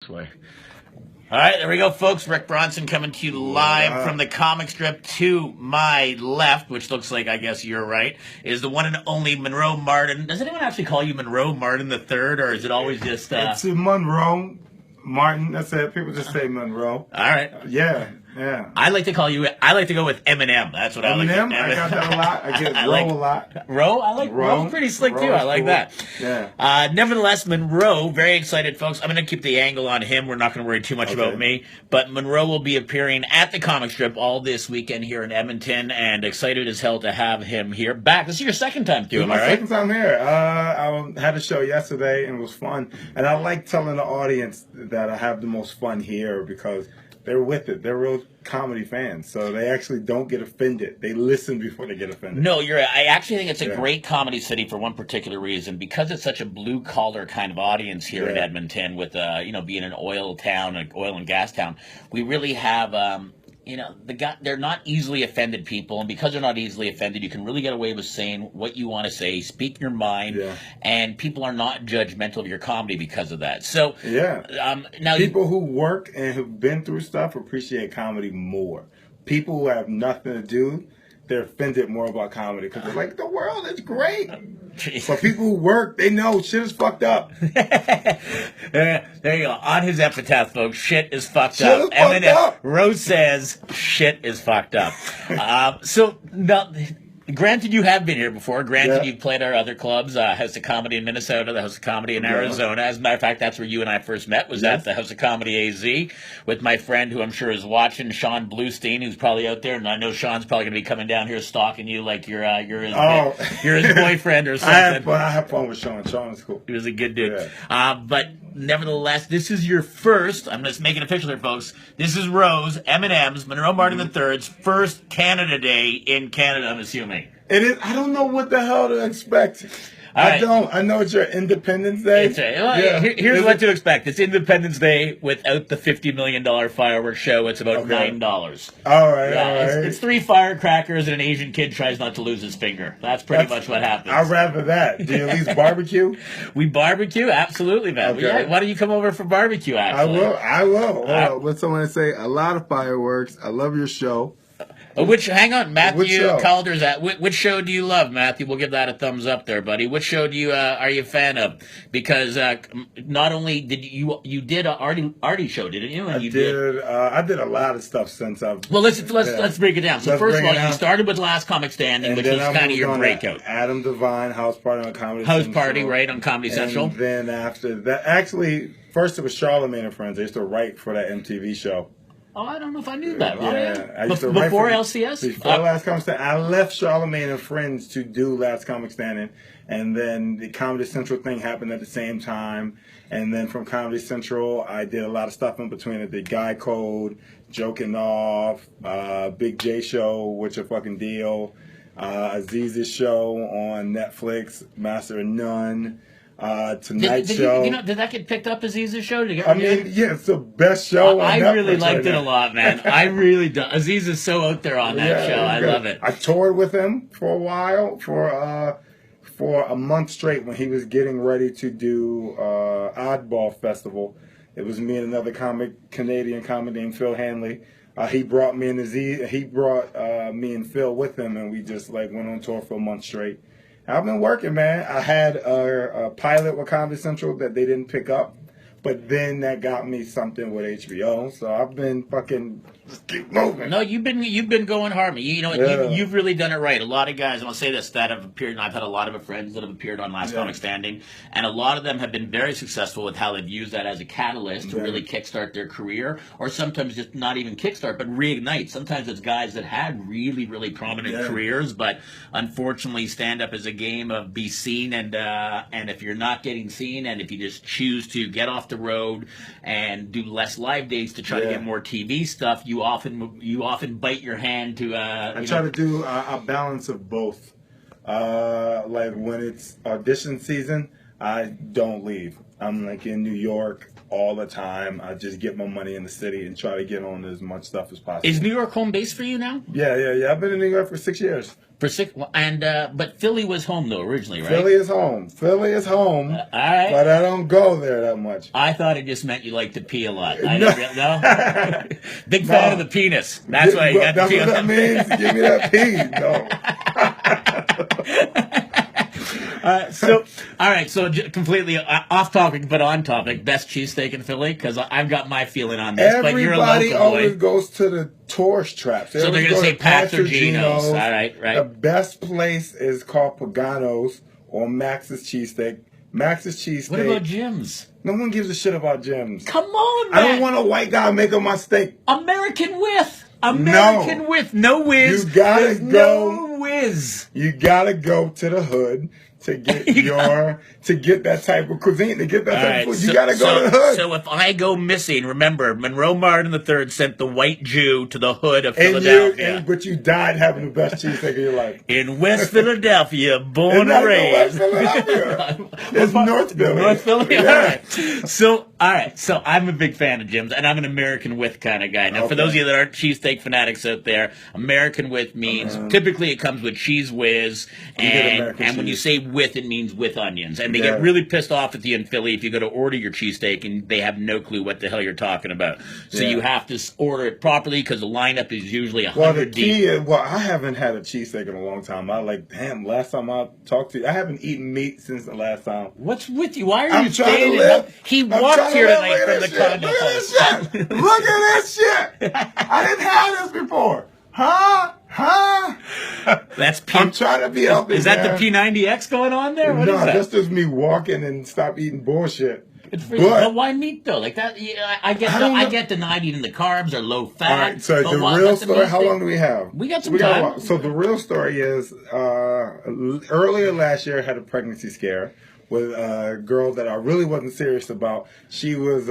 this way. All right, there we go, folks. Rick Bronson coming to you live from the comic strip. To my left, which looks like, I guess you're right, is the one and only Monroe Martin. Does anyone actually call you Monroe Martin the Third, or is it always just... It's Monroe Martin. That's it. People just say Monroe. All right. Yeah. I like to go with Eminem. That's what I like. Eminem? I got that a lot. I get Roe a lot. Roe? I like Roe's pretty slick too. I like that. Yeah. Nevertheless, Monroe, very excited, folks. I'm going to keep the angle on him. We're not going to worry too much about me. But Monroe will be appearing at the comic strip all this weekend here in Edmonton, and excited as hell to have him here back. This is your second time through, am I right? Second time here. I had a show yesterday and it was fun. And I like telling the audience that I have the most fun here because they're with it. They're real comedy fans, so they actually don't get offended. They listen before they get offended. No, you're right. I actually think it's a great comedy city for one particular reason, because it's such a blue collar kind of audience here in Edmonton, with being an oil town, an oil and gas town. We really have they're not easily offended people, and because they're not easily offended, you can really get away with saying what you want to say, speak your mind, and people are not judgmental of your comedy because of that. So now people who work and who've been through stuff appreciate comedy more. People who have nothing to do, they're offended more about comedy because they're like, the world is great. But people who work, they know shit is fucked up. There you go. On his epitaph, folks, shit is fucked up. Eminem Rose says shit is fucked up. So now, granted, you have been here before. Granted, you've played our other clubs, House of Comedy in Minnesota, the House of Comedy in Arizona. As a matter of fact, that's where you and I first met, was at the House of Comedy AZ with my friend who I'm sure is watching, Sean Bluestein, who's probably out there. And I know Sean's probably going to be coming down here stalking you like you're his boyfriend or something. I have fun with Sean. Sean is cool. He was a good dude. But nevertheless, this is your first, I'm just making it official here, folks. This is Eminem's, Monroe Martin III's first Canada Day in Canada, I'm assuming. It is. I don't know what the hell to expect. I don't. I know it's your Independence Day. Here's what to expect. It's Independence Day without the $50 million fireworks show. It's about $9. All right. It's 3 firecrackers and an Asian kid tries not to lose his finger. That's pretty much what happens. I'd rather that. Do you at least barbecue? We barbecue? Absolutely, man. Okay. Why don't you come over for barbecue, actually? I will. Let someone say a lot of fireworks. I love your show. Hang on, Matthew Calder's at. Which show do you love, Matthew? We'll give that a thumbs up there, buddy. Which show are you a fan of? Because not only did you did a Artie show, didn't you? And I did a lot of stuff since I've. Well, let's break it down. So first of all, you started with Last Comic Standing, which was kind of your breakout. Adam Devine, House Party on Comedy Central. House Party, right, on Comedy Central. And then after that, actually, first it was Charlamagne and Friends. I used to write for that MTV show. Oh, I don't know if I knew that. I used to write before LCS? Before Last Comic Standing. I left Charlamagne and Friends to do Last Comic Standing. And then the Comedy Central thing happened at the same time. And then from Comedy Central, I did a lot of stuff in between it. The Guy Code, Joking Off, Big J Show, What's Your Fucking Deal, Aziz's show on Netflix, Master of None. Tonight Show. Did that get picked up as Aziz's show? It's the best show on Netflix. I really liked it a lot, man. I really do. Aziz is so out there on that show. I love it. I toured with him for a while, for a month straight when he was getting ready to do Oddball Festival. It was me and another Canadian comic named Phil Hanley. He brought me and Aziz. He brought me and Phil with him, and we just went on tour for a month straight. I've been working, man. I had a pilot with Comedy Central that they didn't pick up, but then that got me something with HBO. So I've been fucking just keep moving. No, you've been going hard, man. You've really done it right. A lot of guys, I'll say this, that have appeared, and I've had a lot of friends that have appeared on Last Comic Standing, and a lot of them have been very successful with how they've used that as a catalyst to really kickstart their career, or sometimes just not even kickstart, but reignite. Sometimes it's guys that had really, really prominent careers, but unfortunately, stand-up is a game of be seen, and if you're not getting seen, and if you just choose to get off the road and do less live dates to try to get more TV stuff, you often bite your hand to. I try to do a balance of both. Like when it's audition season, I don't leave. I'm like in New York all the time. I just get my money in the city and try to get on as much stuff as possible. Is New York home base for you now? Yeah. I've been in New York for 6 years. But Philly was home though originally, right? Philly is home. All right. But I don't go there that much. I thought it just meant you like to pee a lot. No. Big fan of the penis. That's why you got the pee. That's what that means. Give me that pee. No. All right. So completely off topic, but on topic. Best cheesesteak in Philly, because I've got my feeling on this. But you're a Everybody local always boy. goes to the tourist traps. So they're going to say Pat's or Geno's. All right. The best place is called Pagano's or Max's Cheesesteak. Max's Cheesesteak. What about Jim's? No one gives a shit about Jim's. Come on, man. I don't want a white guy making my steak. American with. No whiz. You gotta go. No whiz. You gotta go to the hood to get to get that type of cuisine, to get that type of food. You gotta go to the hood. So if I go missing, remember, Monroe Martin III sent the white Jew to the hood of Philadelphia. But you died having the best cheesesteak of your life. In West Philadelphia, born and raised. West Philadelphia. It's North Philly. North Philly? Yeah. All right. So I'm a big fan of Jim's, and I'm an American with kind of guy. Now, for those of you that aren't cheesesteak fanatics out there, American with means typically it comes with cheese whiz, and when you say with, it means with onions. And they get really pissed off at you in Philly if you go to order your cheesesteak and they have no clue what the hell you're talking about. So you have to order it properly because the lineup is usually 100 deep. I haven't had a cheesesteak in a long time. Last time I talked to you, I haven't eaten meat since the last time. What's with you? Why are you standing? He walked here tonight from the condo post. Look at this shit. I didn't have this before. Huh? That's I'm trying to be healthy. Is that the P90X going on there? What is that? That's just me walking and stop eating bullshit. But why meat though? Like that, I get the not eating the carbs or low fat. All right, so the real story. How long do we have? We got some time. So the real story is, earlier last year I had a pregnancy scare with a girl that I really wasn't serious about. She was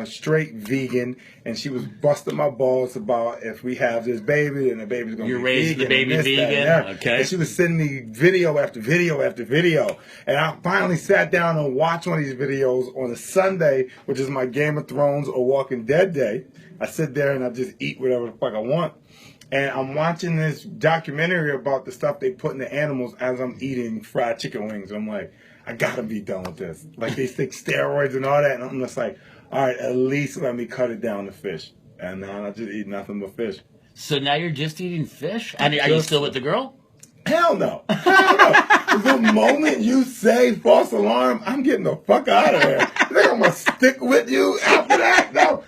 straight vegan, and she was busting my balls about if we have this baby, and the baby's going to be vegan. You're raising the baby vegan? Okay. And she was sending me video after video after video. And I finally sat down and watched one of these videos on a Sunday, which is my Game of Thrones or Walking Dead day. I sit there and I just eat whatever the fuck I want. And I'm watching this documentary about the stuff they put in the animals as I'm eating fried chicken wings. I'm like, I gotta be done with this. Like, they stick steroids and all that, and I'm just like, all right, at least let me cut it down to fish. And now I just eat nothing but fish. So now you're just eating fish? And are you still with the girl? Hell no. The moment you say false alarm, I'm getting the fuck out of there. You think I'm gonna stick with you after that? No.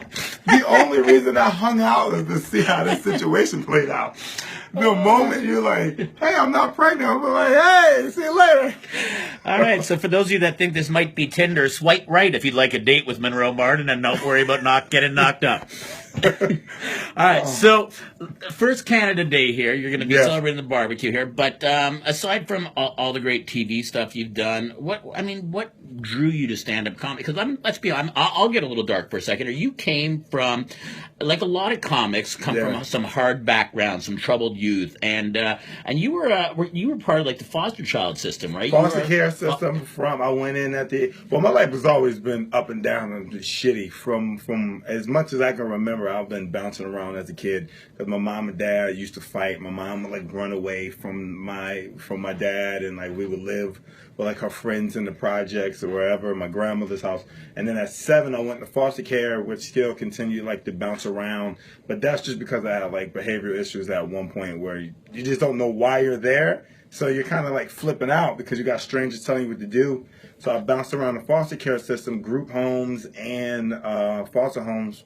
The only reason I hung out is to see how this situation played out. The moment you're like, hey, I'm not pregnant, I'm like, hey, see you later. All right, so for those of you that think this might be Tinder, swipe right if you'd like a date with Monroe Martin and don't worry about not getting knocked up. All right, so first Canada Day here. You're going to be celebrating the barbecue here. But aside from all the great TV stuff you've done, what drew you to stand-up comedy? Because let's be honest, I'll get a little dark for a second. You came from, like a lot of comics, from some hard background, some troubled youth, and you were part of like the foster child system, right? Foster care system. I went in my life has always been up and down and shitty. From as much as I can remember, I've been bouncing around as a kid because my mom and dad used to fight. My mom would like run away from my dad, and like we would live with like her friends in the projects or wherever, my grandmother's house. And then at 7, I went to foster care, which still continued like to bounce around. But that's just because I had like behavioral issues at one point where you just don't know why you're there. So you're kind of like flipping out because you got strangers telling you what to do. So I bounced around the foster care system, group homes and foster homes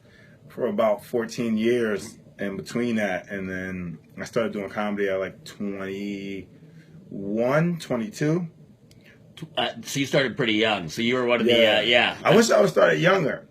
for about 14 years in between that. And then I started doing comedy at like 21, 22. So you started pretty young. So you were one of the, I wish I would have started younger.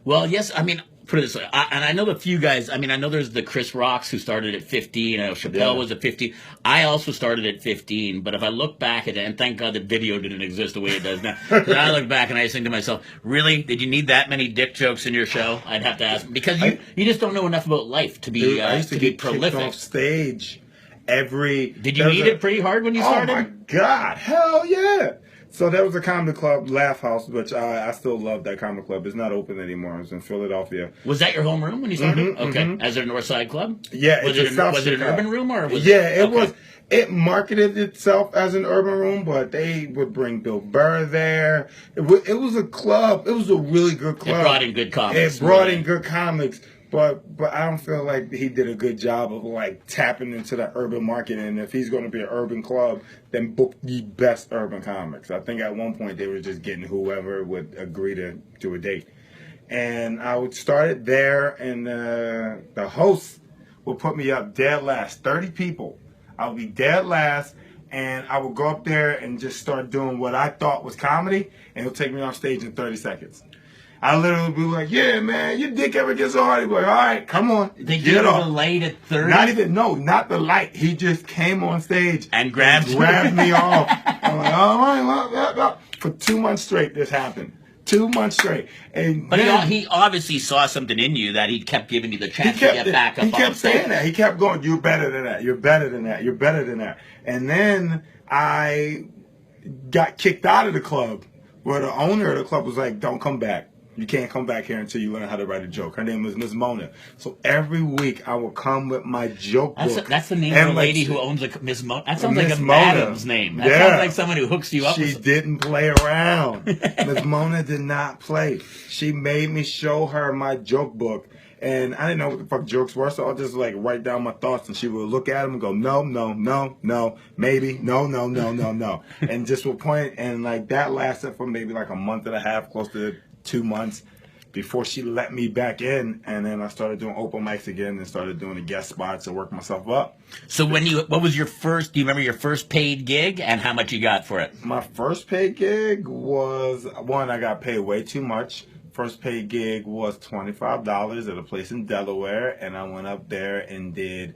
Well, yes, I mean, put it this way. And I know the few guys, I know there's the Chris Rocks who started at 15. I know Chappelle was at 15. I also started at 15. But if I look back at it, and thank God the video didn't exist the way it does now. Because I look back and I just think to myself, really? Did you need that many dick jokes in your show? I'd have to ask. Because you just don't know enough about life to be, I used to be prolific. Off stage Did you need it pretty hard when you started? Oh, my God. Hell yeah. So there was a comedy club, Laugh House, which I still love that comedy club. It's not open anymore. It's in Philadelphia. Was that your homeroom when you started? Okay. As a North Side club? Yeah, Was it an urban room or was it was? It marketed itself as an urban room, but they would bring Bill Burr there. It was a club. It was a really good club. It brought in good comics. It brought in good comics. But I don't feel like he did a good job of like tapping into the urban market. And if he's going to be an urban club, then book the best urban comics. I think at one point they were just getting whoever would agree to do a date. And I would start it there, and the host would put me up dead last, 30 people. I would be dead last, and I would go up there and just start doing what I thought was comedy, and he'll take me off stage in 30 seconds. I literally be like, yeah, man, your dick ever gets hard? He'd be like, all right, come on. They give you the light at 30? Not the light. He just came on stage and grabbed me off. I'm like, all right, well. For 2 months straight, this happened. 2 months straight. But he obviously saw something in you that he kept giving you the chance to get back up. He kept saying that. He kept going, you're better than that. You're better than that. You're better than that. And then I got kicked out of the club, where the owner of the club was like, don't come back. You can't come back here until you learn how to write a joke. Her name was Miss Mona. So every week I would come with my joke book. That's the name of a lady who owns a Miss Mona. That sounds like a madam's name. That sounds like someone who hooks you up. She didn't play around. Miss Mona did not play. She made me show her my joke book. And I didn't know what the fuck jokes were, so I'll just like write down my thoughts, and she would look at them and go, no, maybe, no. And just would point, and like that lasted for maybe like a month and a half, close to 2 months, before she let me back in. And then I started doing open mics again and started doing the guest spots and work myself up. So what was your first, do you remember your first paid gig and how much you got for it? My first paid gig was, I got paid way too much. First paid gig was $25 at a place in Delaware, and I went up there and did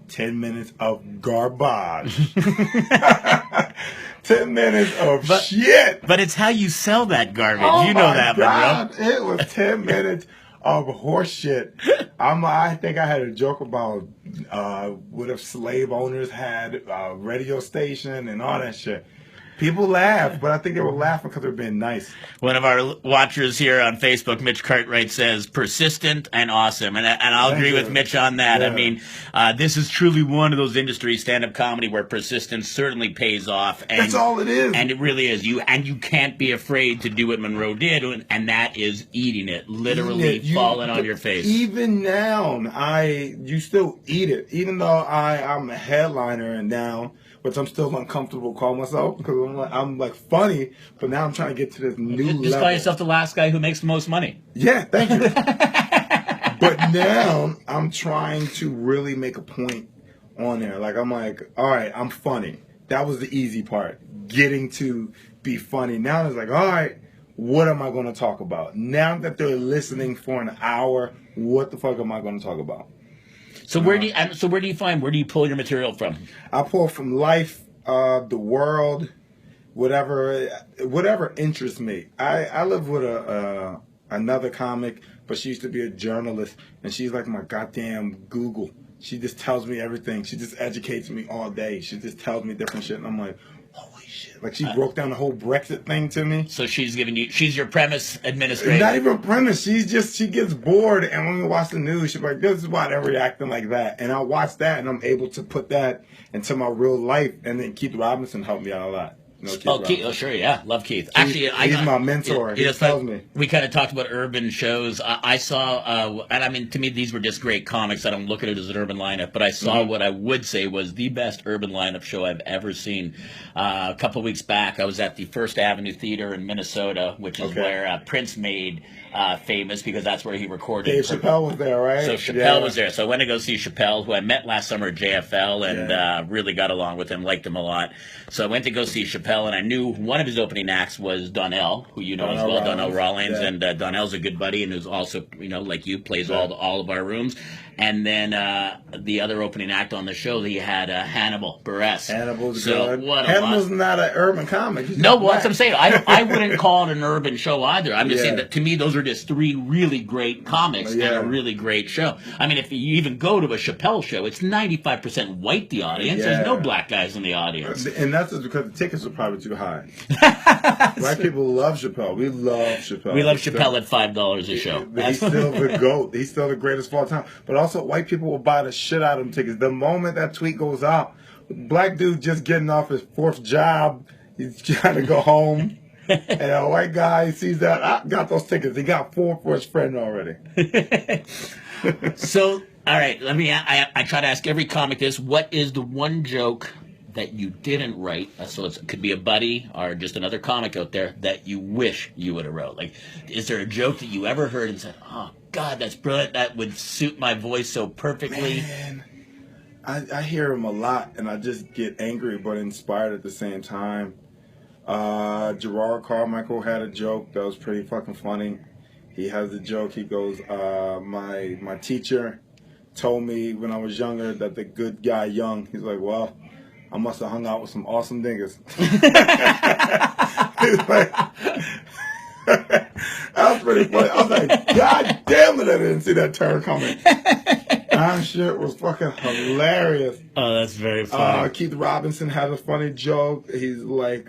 10 minutes of garbage. 10 minutes of shit. But it's how you sell that garbage. Oh, you know that, God. Monroe. It was 10 minutes of horse shit. I think I had a joke about what if slave owners had a radio station and all that shit. People laugh, but I think they were laughing because they were being nice. One of our watchers here on Facebook, Mitch Cartwright, says persistent and awesome, and I'll agree with Mitch on that. Yeah. I mean, this is truly one of those industries, stand-up comedy, where persistence certainly pays off. And, that's all it is, and it really is. You can't be afraid to do what Monroe did, and that is eating it, literally falling on your face. Even now, you still eat it, even though I'm a headliner and now. Which I'm still uncomfortable calling myself because I'm like funny, but now I'm trying to get to this new level. Just call yourself the last guy who makes the most money. Yeah, thank you. But now I'm trying to really make a point on there. Like I'm like, all right, I'm funny. That was the easy part, getting to be funny. Now it's like, all right, what am I going to talk about? Now that they're listening for an hour, what the fuck am I going to talk about? So where do you pull your material from? I pull from life, the world, whatever interests me. I live with another comic, but she used to be a journalist, and she's like my goddamn Google. She just tells me everything. She just educates me all day. She just tells me different shit, and I'm like, holy shit. Like, she broke down the whole Brexit thing to me. So she's your premise administrator. Not even premise. She gets bored, and when we watch the news, she's like, this is why they're reacting like that. And I watch that, and I'm able to put that into my real life. And then Keith Robinson helped me out a lot. Keith, sure, yeah. Love Keith. Actually, he's my mentor. He tells me. We kind of talked about urban shows. I saw, and I mean, to me, these were just great comics. I don't look at it as an urban lineup, but I saw what I would say was the best urban lineup show I've ever seen. A couple of weeks back, I was at the First Avenue Theater in Minnesota, which is where Prince made famous, because that's where he recorded. Dave Chappelle was there, right? So Chappelle was there. So I went to go see Chappelle, who I met last summer at JFL, and really got along with him, liked him a lot. So I went to go see Chappelle, and I knew one of his opening acts was Donnell, who you know as well, Donnell Rawlings, and Donnell's a good buddy, and who's also, like you, plays all of our rooms. And then the other opening act on the show, he had Hannibal Buress. Hannibal's good. Hannibal's not an urban comic. No, well, that's what I'm saying. I wouldn't call it an urban show either. I'm just saying that to me, those are just three really great comics and a really great show. I mean, if you even go to a Chappelle show, it's 95% white, the audience. There's no black guys in the audience. And that's just because the tickets are probably probably too high. Black people love Chappelle. We love Chappelle. We love Chappelle at $5 a show. He's still the GOAT. He's still the greatest of all time. But also, white people will buy the shit out of him tickets. The moment that tweet goes out, black dude just getting off his 4th job, he's trying to go home. And a white guy sees that, I got those tickets. He got 4 for his friend already. So, all right, I try to ask every comic this. What is the one joke that you didn't write? So it could be a buddy or just another comic out there that you wish you would have wrote. Like, is there a joke that you ever heard and said, oh, God, that's brilliant. That would suit my voice so perfectly. Man, I hear him a lot, and I just get angry but inspired at the same time. Gerard Carmichael had a joke that was pretty fucking funny. He has a joke. He goes, my teacher told me when I was younger that the good guy young. He's like, well, I must have hung out with some awesome niggas. He's like, that was pretty funny. I was like, God damn it, I didn't see that turn coming. That shit was fucking hilarious. Oh, that's very funny. Keith Robinson had a funny joke. He's like,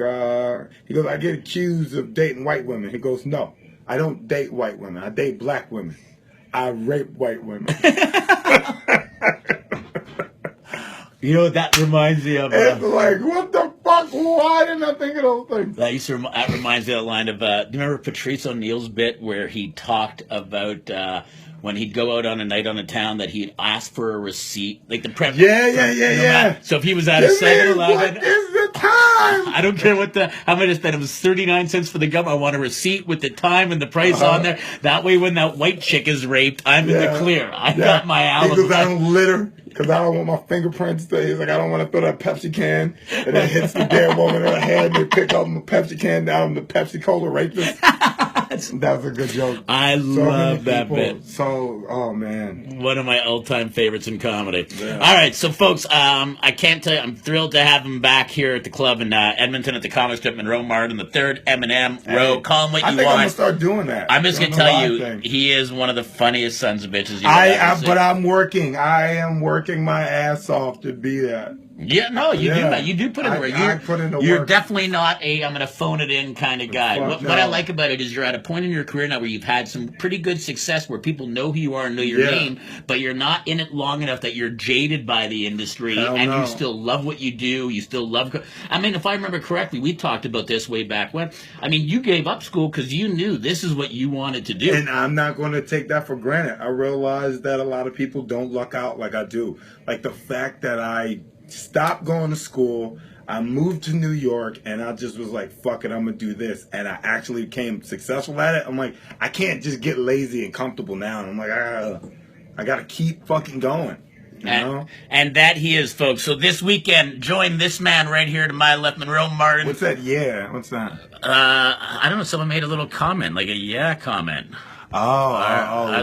he goes, I get accused of dating white women. He goes, no, I don't date white women. I date black women. I rape white women. You know what that reminds me of? It's like, what the fuck? Why didn't I think of those things? That reminds me of the line of, do you remember Patrice O'Neal's bit where he talked about when he'd go out on a night on a town that he'd ask for a receipt? Like the prep. Yeah. So if he was at a 7-Eleven. What is the time? I don't care how much I spent. It was 39 cents for the gum. I want a receipt with the time and the price on there. That way when that white chick is raped, I'm in the clear. I got my alibi. Because I don't litter. Because I don't want my fingerprints to. He's like, I don't want to throw that Pepsi can. And it hits the dead woman in her head. And they pick up the Pepsi can down the Pepsi Cola rapist. That was a good joke. I love that bit. So, oh man, one of my all-time favorites in comedy. Yeah. All right, so folks, I can't tell you, I'm thrilled to have him back here at the club in Edmonton at the comic strip. Monroe Martin, the 3rd M&M row. Call him what you want. I think I'm gonna start doing that. I'm just gonna tell you, he is one of the funniest sons of bitches you've ever seen. But I'm working. I am working my ass off to be that. Yeah, no, you do that. You do put in the work. I put in the You're work. definitely not I'm going to phone it in kind of guy. What I like about it is you're at a point in your career now where you've had some pretty good success where people know who you are and know your name, but you're not in it long enough that you're jaded by the industry you still love what you do. You still love. I mean, if I remember correctly, we talked about this way back when. I mean, you gave up school because you knew this is what you wanted to do. And I'm not going to take that for granted. I realize that a lot of people don't luck out like I do. Like the fact that I stopped going to school, I moved to New York, and I just was like, fuck it, I'm going to do this. And I actually became successful at it. I'm like, I can't just get lazy and comfortable now. And I'm like, I got to keep fucking going. You know? And that he is, folks. So this weekend, join this man right here to my left, Monroe Martin. What's that? Yeah, what's that? I don't know. Someone made a little comment, like a comment.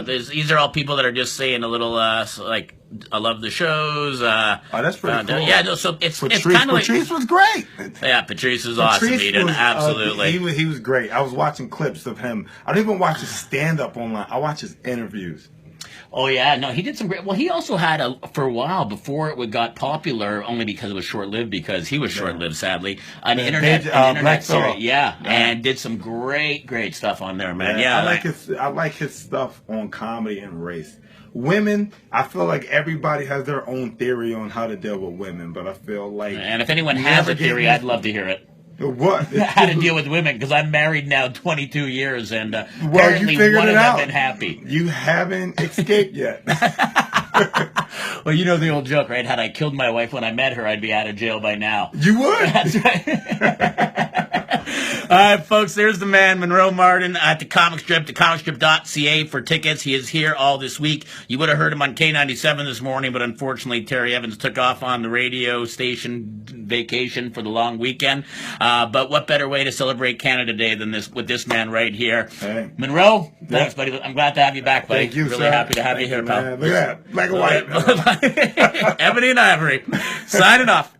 These are all people that are just saying a little, like, I love the shows. That's pretty cool. Yeah, no, so it's kind of like... Patrice was great. Yeah, Patrice was awesome, Eden. Absolutely. He was great. I was watching clips of him. I don't even watch his stand-up online. I watch his interviews. Oh, yeah. No, he did some great... Well, he also had, for a while, before it got popular, only because it was short-lived, because he was short-lived, sadly, an internet series. Yeah, and did some great stuff on there, man. Yeah, I like his stuff on comedy and race. Women, I feel like everybody has their own theory on how to deal with women, but I feel like... And if anyone has a theory, I'd love to hear it. What? How to deal with women, because I'm married now 22 years, and apparently one of them have been happy. You haven't escaped yet. Well, you know the old joke, right? Had I killed my wife when I met her, I'd be out of jail by now. You would. That's right. All right, folks, there's the man, Monroe Martin, at the comic strip, thecomicstrip.ca for tickets. He is here all this week. You would have heard him on K97 this morning, but unfortunately, Terry Evans took off on the radio station vacation for the long weekend. But what better way to celebrate Canada Day than this with this man right here? Hey. Monroe, thanks, buddy. I'm glad to have you back, buddy. Thank you, really sir. happy to have you here, pal. Look at that. Black and white. Ebony and Ivory. Signing off.